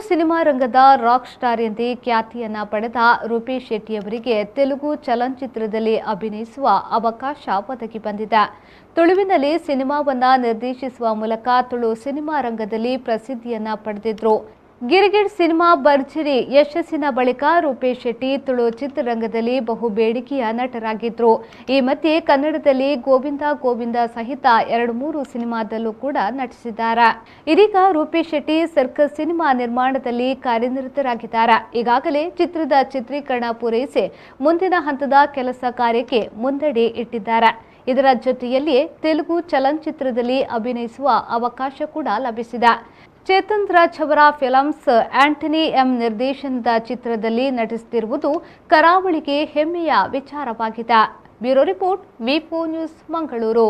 Cinema ರಂಗದ rock star ಎಂದೇ ಖ್ಯಾತಿಯನ್ನ ಪಡೆದ ರೂಪೇಶ್ ಶೆಟ್ಟಿಯವರಿಗೆ ತೆಲುಗು ಚಲನಚಿತ್ರದಲ್ಲಿ ಅಭಿನಯಿಸುವ ಅವಕಾಶ ಒದಗಿ ಬಂದಿದೆ. ತುಳುವಿನಲ್ಲಿ ಸಿನಿಮಾವನ್ನ ನಿರ್ದೇಶಿಸುವ ಮೂಲಕ ತುಳು ಸಿನಿಮಾ ರಂಗದಲ್ಲಿ ಪ್ರಸಿದ್ಧಿಯನ್ನ ಪಡೆದಿದ್ರು. ಗಿರಿಗಿಟ್ ಸಿನಿಮಾ ಭರ್ಜರಿ ಯಶಸ್ಸಿನ ಬಳಿಕ ರೂಪೇಶ್ ಶೆಟ್ಟಿ ತುಳು ಚಿತ್ರರಂಗದಲ್ಲಿ ಬಹು ಬೇಡಿಕೆಯ ನಟರಾಗಿದ್ರು. ಈ ಮಧ್ಯೆ ಕನ್ನಡದಲ್ಲಿ ಗೋವಿಂದ ಗೋವಿಂದ ಸಹಿತ 2-3 ಸಿನಿಮಾದಲ್ಲೂ ಕೂಡ ನಟಿಸಿದ್ದಾರೆ. ಇದೀಗ ರೂಪೇಶ್ ಶೆಟ್ಟಿ ಸರ್ಕಸ್ ಸಿನಿಮಾ ನಿರ್ಮಾಣದಲ್ಲಿ ಕಾರ್ಯನಿರತರಾಗಿದ್ದಾರೆ. ಈಗಾಗಲೇ ಚಿತ್ರದ ಚಿತ್ರೀಕರಣ ಪೂರೈಸಿ ಮುಂದಿನ ಹಂತದ ಕೆಲಸ ಕಾರ್ಯಕ್ಕೆ ಮುಂದಡಿ ಇಟ್ಟಿದ್ದಾರೆ. ಇದರ ಜೊತೆಯಲ್ಲಿಯೇ ತೆಲುಗು ಚಲನಚಿತ್ರದಲ್ಲಿ ಅಭಿನಯಿಸುವ ಅವಕಾಶ ಕೂಡ ಲಭಿಸಿದೆ. ಚೇತನ್ ರಾಜ್ ಅವರ ಫಿಲಮ್ಸ್ ಆಂಟನಿ ಎಂ ನಿರ್ದೇಶನದ ಚಿತ್ರದಲ್ಲಿ ನಟಿಸುತ್ತಿರುವುದು ಕರಾವಳಿಗೆ ಹೆಮ್ಮೆಯ ವಿಚಾರವಾಗಿದೆ. ಬ್ಯೂರೋ ರಿಪೋರ್ಟ್, ವಿ4 ನ್ಯೂಸ್, ಮಂಗಳೂರು.